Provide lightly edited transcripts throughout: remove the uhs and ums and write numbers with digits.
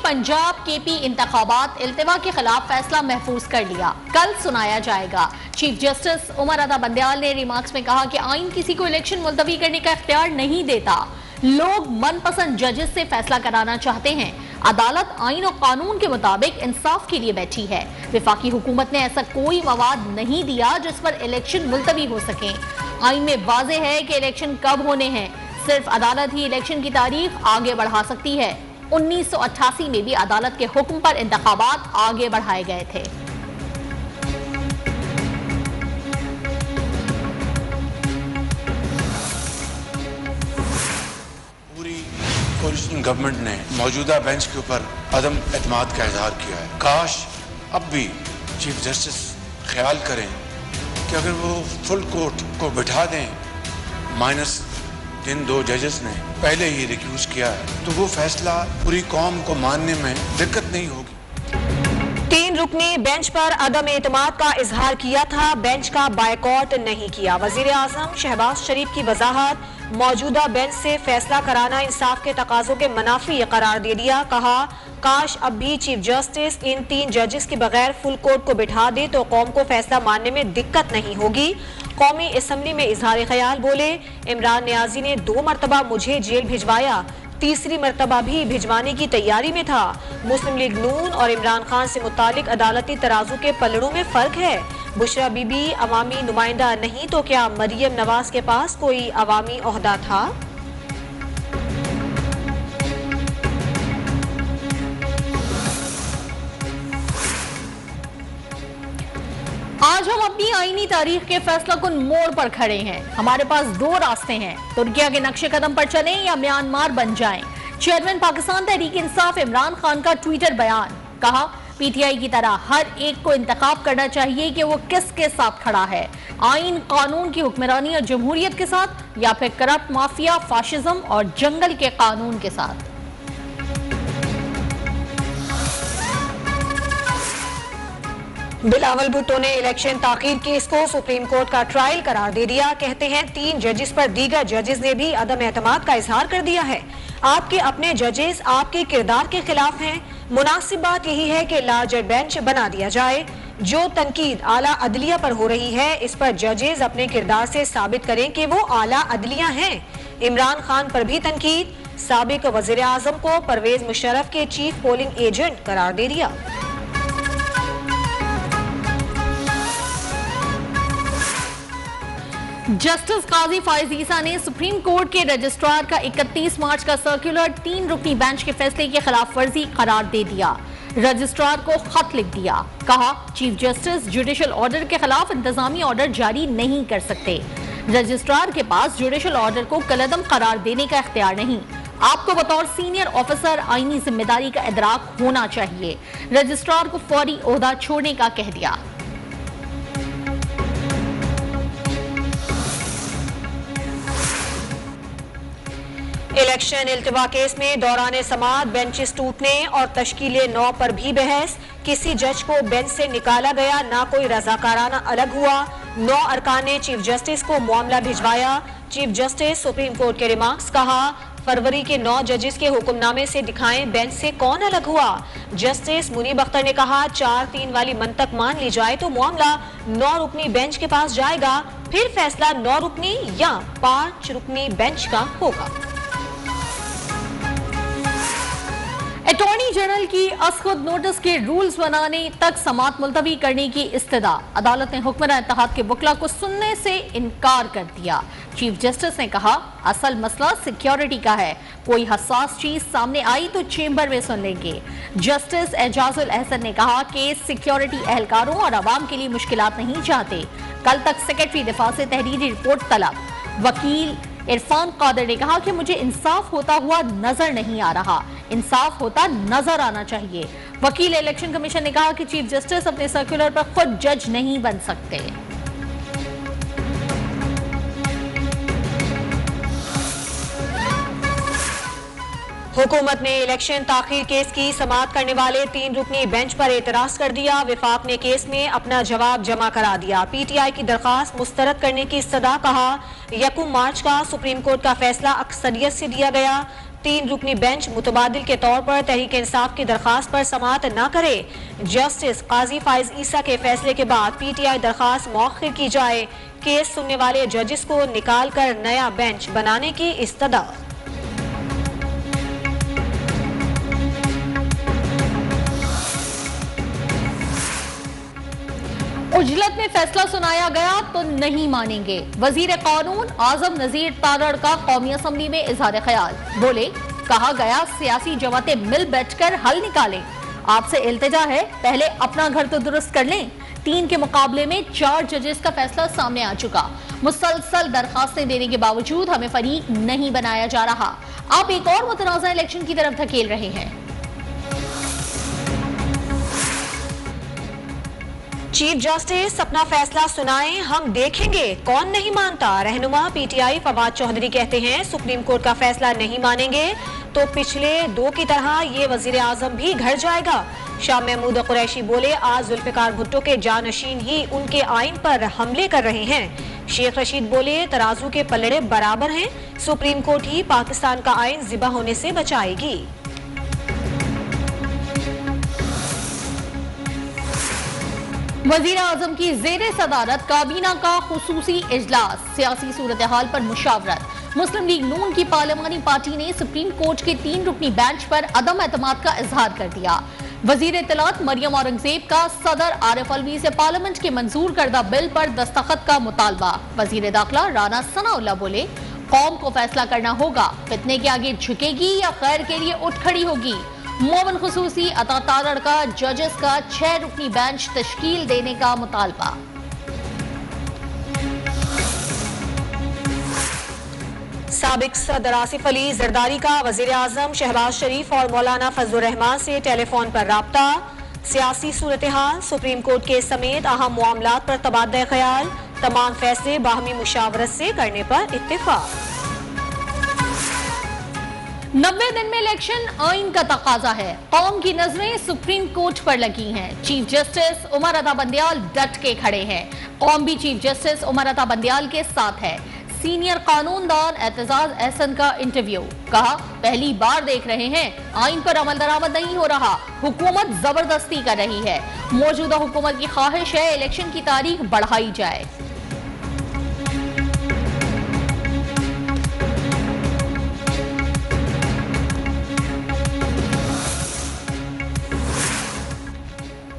Punjab KP इंतखाबात इल्तिवा के खिलाफ फैसला महफूज कर लिया, कल सुनाया जाएगा। चीफ जस्टिस उमर अता बंदयाल ने रिमार्क्स में कहा कि आइन किसी को इलेक्शन मुलतवी करने का इख्तियार नहीं देता। लोग मनपसंद जजेस से फैसला कराना चाहते हैं। अदालत आइन और कानून के मुताबिक इंसाफ के लिए बैठी है। वफाकी हुकूमत ने ऐसा कोई मवाद नहीं दिया जिस पर इलेक्शन मुलतवी हो सके। आइन में वाज़ेह है कि इलेक्शन कब होने हैं, सिर्फ अदालत ही इलेक्शन की तारीख आगे बढ़ा सकती है। 1988 में भी अदालत के हुक्म पर इंतखाबात आगे बढ़ाए गए थे। कोलिशन गवर्नमेंट ने मौजूदा बेंच के ऊपर अदम एतमाद का इजहार किया है। काश अब भी चीफ जस्टिस ख्याल करें कि अगर वो फुल कोर्ट को बिठा दें माइनस जिन 2 जजेस ने पहले ही रिक्यूज किया है, तो वो फैसला पूरी कौम को मानने में दिक्कत नहीं होगी। 3 रुकनी बेंच पर अदम एतमाद का इजहार किया था, बेंच का बायकॉट नहीं किया। वजीर आजम शहबाज शरीफ की वजाहत, मौजूदा बेंच से फैसला कराना इंसाफ के तकाजों के मनाफी करार दे दिया। कहा काश अब भी चीफ जस्टिस इन 3 जजेस के बगैर फुल कोर्ट को बिठा दे तो कौम को फैसला मानने में दिक्कत नहीं होगी। कौमी असम्बली में इजहार ख्याल बोले, इमरान नियाजी ने 2 मरतबा मुझे जेल भिजवाया, तीसरी मरतबा भी भिजवाने की तैयारी में था। मुस्लिम लीग नून और इमरान खान से मुतालिक अदालती तराजू के पलड़ों में फर्क है। बुशरा बीबी अवामी नुमाइंदा नहीं तो क्या मरियम नवाज के पास कोई अवामी ओहदा था? आज हम अपनी आईनी तारीख के फैसला कुन मोड़ पर खड़े हैं। हमारे पास 2 रास्ते हैं, तुर्किया के नक्शे कदम पर चलें या म्यांमार बन जाएं। चेयरमैन पाकिस्तान तहरीक इंसाफ इमरान खान का ट्विटर बयान, कहा पीटीआई की तरह हर एक को इंतखाब करना चाहिए कि वो किसके साथ खड़ा है, आइन कानून की हुक्मरानी और जमहूरियत के साथ या फिर करप्ट माफिया फाशिज्म और जंगल के कानून के साथ। बिलावल भुट्टो ने इलेक्शन ताखीर केस को सुप्रीम कोर्ट का ट्रायल करार दे दिया। कहते हैं 3 जजेस पर दीगर जजेस ने भी अदम एतमाद का इजहार कर दिया है। आपके अपने जजेस आपके किरदार के खिलाफ हैं। मुनासिब बात यही है कि लार्जर बेंच बना दिया जाए। जो तनकीद आला अदलिया पर हो रही है, इस पर जजेस अपने किरदार से साबित करें कि वो आला अदलिया हैं। इमरान खान पर भी तनकीद, साबिक वजीर आजम को परवेज मुशर्रफ के चीफ पोलिंग एजेंट करार दे दिया। जस्टिस काजी फाइज ईसा ने सुप्रीम कोर्ट के रजिस्ट्रार का 31 मार्च का सर्कुलर 3 रुकनी बेंच के फैसले की खिलाफ वर्जी करार दे दिया। रजिस्ट्रार को खत लिख दिया, कहा चीफ जस्टिस जुडिशल ऑर्डर के खिलाफ इंतजामी ऑर्डर जारी नहीं कर सकते। रजिस्ट्रार के पास जुडिशल ऑर्डर को कलअदम करार देने का इख्तियार नहीं। आपको बतौर सीनियर ऑफिसर आईनी जिम्मेदारी का इदराक होना चाहिए। रजिस्ट्रार को फौरी ओहदा छोड़ने का कह दिया। इलेक्शन इल्तिवा केस में दौरान समाअत बेंचेस टूटने और तश्कील 9 पर भी बहस। किसी जज को बेंच से निकाला गया, ना कोई रजाकाराना अलग हुआ। 9 अरकान ने चीफ जस्टिस को मामला भिजवाया। चीफ जस्टिस सुप्रीम कोर्ट के रिमार्क्स, कहा फरवरी के 9 जजेस के हुक्मनामे से दिखाएं बेंच से कौन अलग हुआ। जस्टिस मुनीब अख्तर ने कहा 4-3 वाली मंतक मान ली जाए तो मामला 9 रुकनी बेंच के पास जाएगा, फिर फैसला 9 रुकनी या 5 रुकनी बेंच का होगा। अटॉर्नी जनरल की असखुद नोटिस के रूल्स बनाने तक समाअत मुलतवी करने की इस्तदा। अदालत ने हुक्मरान इत्तेहाद के वकला को सुनने से इनकार कर दिया। चीफ जस्टिस ने कहा असल मसला सिक्योरिटी का है, कोई हसास चीज सामने आई तो चेंबर में सुन लेंगे। जस्टिस एजाजुल अहसन ने कहा कि सिक्योरिटी एहलकारों और अवाम के लिए मुश्किलात नहीं चाहते। कल तक सेक्रेटरी दिफा से तहरीरी रिपोर्ट तलब। वकील इरफान कादिर ने कहा कि मुझे इंसाफ होता हुआ नजर नहीं आ रहा, इंसाफ होता नजर आना चाहिए। वकील इलेक्शन कमीशन ने कहा कि चीफ जस्टिस अपने सर्कुलर पर खुद जज नहीं बन सकते। हुकूमत ने इलेक्शन ताखीर केस की समाअत करने वाले 3 रुकनी बेंच पर एतराज कर दिया। विफाक ने केस में अपना जवाब जमा करा दिया। पीटीआई की दरखास्त मुस्तरद करने की इस्तदा, कहा 1 मार्च का सुप्रीम कोर्ट का फैसला अक्सरियत से दिया गया। 3 रुकनी बेंच मुतबादिल के तौर पर तहरीक इंसाफ की दरखास्त पर समाअत न करे। जस्टिस काजी फाइज ईसा के फैसले के बाद PTI दरखास्त मौखिर की जाए। केस सुनने वाले जजेस को निकाल कर नया बेंच बनाने की इस्तदा। उजलत में फैसला सुनाया गया तो नहीं मानेंगे। वजीर कानून आजम नजीर तारड़ का कौमी असम्बली में इजहार ख्याल। बोले, कहा गया सियासी जमातें मिल बैठकर हल निकालें। आपसे इल्तिजा है, पहले अपना घर तो दुरुस्त कर लें। 3 के मुकाबले में 4 जजेस का फैसला सामने आ चुका। मुसलसल दरखास्तें देने के बावजूद हमें फरीक नहीं बनाया जा रहा। आप एक और मुतनाज़ा इलेक्शन की तरफ धकेल रहे हैं। चीफ जस्टिस अपना फैसला सुनाएं, हम देखेंगे कौन नहीं मानता। रहनुमा PTI फवाद चौधरी कहते हैं, सुप्रीम कोर्ट का फैसला नहीं मानेंगे तो पिछले 2 की तरह ये वजीर आजम भी घर जाएगा। शाह महमूद कुरैशी बोले, आज जुल्फिकार भुट्टो के जानशीन ही उनके आइन पर हमले कर रहे हैं। शेख रशीद बोले, तराजू के पलड़े बराबर हैं, सुप्रीम कोर्ट ही पाकिस्तान का आइन जिबा होने से बचाएगी। वजीर आजम की जेरे सदारत काबीना का खुसूसी इजलास, सियासी सूरत हाल पर मुशावरत। मुस्लिम लीग नून की पार्लिमानी पार्टी ने सुप्रीम कोर्ट के 3 रुकनी बेंच पर अदम एतमाद का इजहार कर दिया। वजीर इत्तलात मरियम औरंगजेब का सदर आरिफ अलवी से पार्लियामेंट के मंजूर करदा बिल पर दस्तखत का मुतालबा। वजीर दाखिला राना सनाउल्लाह बोले, कौम को फैसला करना होगा, फितने के आगे झुकेगी या खैर के लिए उठ खड़ी होगी। मोमिन खुसूसी अता तारड़ का जजेस का 6 रुकनी बेंच तश्कील देने का मुतालबा। साबिक सदर आसिफ अली जरदारी का वजीर आजम शहबाज शरीफ और मौलाना फजलुर रहमान से टेलीफोन पर राब्ता। सियासी सूरत हाल, सुप्रीम कोर्ट के समेत अहम मामलात पर तबादला ख्याल, तमाम फैसले बाहमी मुशावरत से करने पर इत्तेफाक। 90 दिन में इलेक्शन आइन का तकाजा है। कौम की नजरें सुप्रीम कोर्ट पर लगी हैं। चीफ जस्टिस उमर अता बंदियाल डट के खड़े हैं। कौम भी चीफ जस्टिस उमर अता बंदियाल के साथ है। सीनियर कानूनदान एतजाज एहसन का इंटरव्यू, कहा, पहली बार देख रहे हैं आइन पर अमल दरामद नहीं हो रहा, हुकूमत जबरदस्ती कर रही है। मौजूदा हुकूमत की ख्वाहिश है इलेक्शन की तारीख बढ़ाई जाए।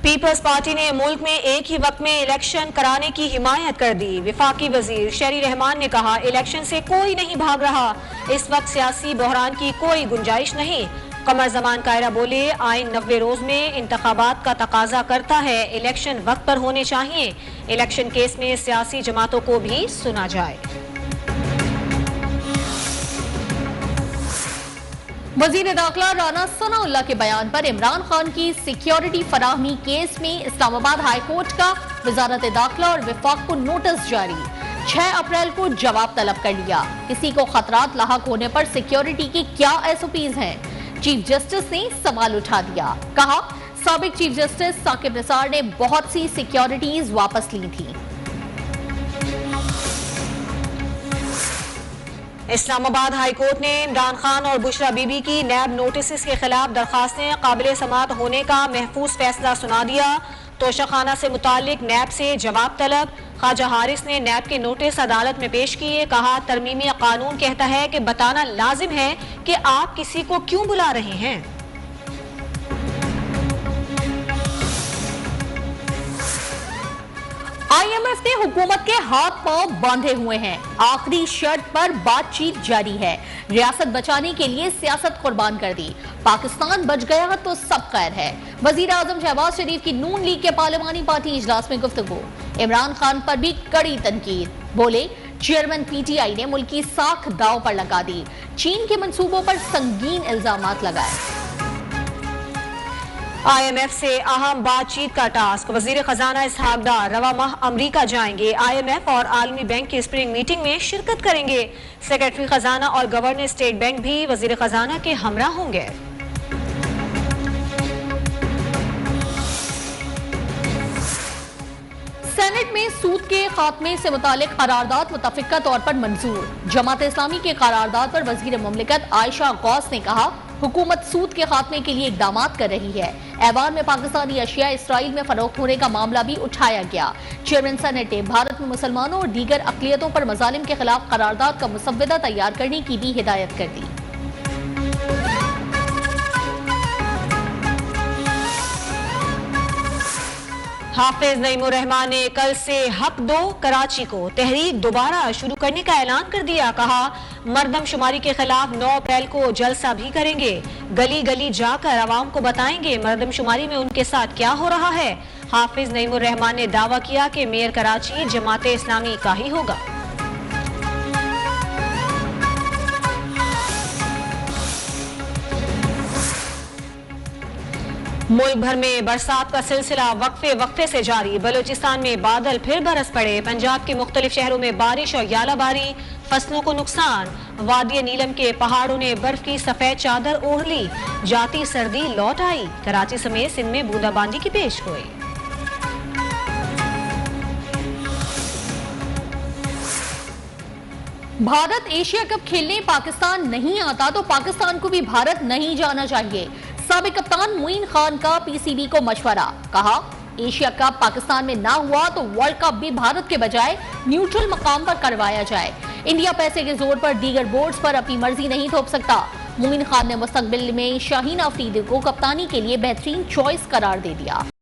पीपल्स पार्टी ने मुल्क में एक ही वक्त में इलेक्शन कराने की हिमायत कर दी। विफाकी वजीर शहरी रहमान ने कहा, इलेक्शन से कोई नहीं भाग रहा, इस वक्त सियासी बहरान की कोई गुंजाइश नहीं। कमर जमान कायरा बोले, आइन 90 रोज में इंतखाबात का तकाजा करता है, इलेक्शन वक्त पर होने चाहिए। इलेक्शन केस में सियासी जमातों को भी सुना जाए। वजीर दाखिला राना सनाउल्लाह के बयान पर इमरान खान की सिक्योरिटी फराहमी केस में इस्लामाबाद हाई कोर्ट का वजारत दाखिला और विफाक को नोटिस जारी। 6 अप्रैल को जवाब तलब कर लिया। किसी को खतरात लाहक होने पर सिक्योरिटी की क्या SOPs हैं? चीफ जस्टिस ने सवाल उठा दिया। कहा, साबिक चीफ जस्टिस साकिब निसार ने बहुत सी सिक्योरिटीज वापस ली थी। इस्लामाबाद हाई कोर्ट ने इमरान खान और बुशरा बीबी की नैब नोटिस के खिलाफ दरखास्तें काबिल समाअत होने का महफूज फैसला सुना दिया। तोशाखाना से मुतालिक नैब से जवाब तलब। ख्वाजा हारिस ने नैब के नोटिस अदालत में पेश किए। कहा, तरमीमी कानून कहता है कि बताना लाजिम है कि आप किसी को क्यों बुला रहे हैं। IMF ने हुकूमत के हाथ पांव बांधे हुए हैं। आखिरी शर्त पर बातचीत जारी है। रियासत बचाने के लिए सियासत कुर्बान कर दी। पाकिस्तान बच गया तो सब खैर है। वजीर आजम शहबाज शरीफ की नून लीग के पार्लिमानी पार्टी इजलास में गुफ्तगू। इमरान खान पर भी कड़ी तनकीद। बोले, चेयरमैन PTI ने मुल्क की साख दांव पर लगा दी। चीन के मंसूबों पर संगीन इल्जामात लगाए। IMF से अहम बातचीत का टास्क। वजीर खजाना इसहाक डार रवा माह अमरीका जाएंगे। IMF और आलमी बैंक की स्प्रिंग मीटिंग में शिरकत करेंगे। सेक्रेटरी खजाना और गवर्नर स्टेट बैंक भी वजीर खजाना के हमरा होंगे। सेनेट में में सूद के खात्मे से मुतालिक करारदाद मुतफ़िका तौर पर मंजूर। जमात इस्लामी के करारदाद पर वज़ीर मुमलिकत आयशा गौस ने कहा, हुकूमत सूद के खात्मे के लिए इक़दाम कर रही है। ऐवान में पाकिस्तानी अशिया इसराइल में फरोख्त होने का मामला भी उठाया गया। चेयरमैन सेनेट भारत में मुसलमानों और दीगर अक़लियतों पर मज़ालिम के खिलाफ करारदाद का मुसव्वदा तैयार करने की भी हिदायत कर दी। हाफिज नईमुर रहमान ने कल से हक दो कराची को तहरीक दोबारा शुरू करने का ऐलान कर दिया। कहा, मर्दमशुमारी के खिलाफ 9 अप्रैल को जलसा भी करेंगे। गली गली जाकर आवाम को बताएंगे मर्दमशुमारी में उनके साथ क्या हो रहा है। हाफिज नईमुर रहमान ने दावा किया कि मेयर कराची जमात इस्लामी का ही होगा। मुल्क भर में बरसात का सिलसिला वक्फे वक्फे से जारी। बलूचिस्तान में बादल फिर बरस पड़े। पंजाब के मुख्तलिफ शहरों में बारिश और यालाबारी, फसलों को नुकसान। वादी नीलम के पहाड़ों ने बर्फ की सफेद चादर ओढ़ ली। जाती सर्दी लौट आई। कराची समेत सिंध में बूंदाबांदी की पेशगोई। भारत एशिया कप खेलने पाकिस्तान नहीं आता तो पाकिस्तान को भी भारत नहीं जाना चाहिए। साबिक कप्तान मोइन खान का पीसीबी को मशवरा। कहा, एशिया कप पाकिस्तान में ना हुआ तो वर्ल्ड कप भी भारत के बजाय न्यूट्रल मकाम पर करवाया जाए। इंडिया पैसे के जोर पर दीगर बोर्ड्स पर अपनी मर्जी नहीं थोप सकता। मोइन खान ने मुस्तकबिल में शाहीन अफरीदी को कप्तानी के लिए बेहतरीन चॉइस करार दे दिया।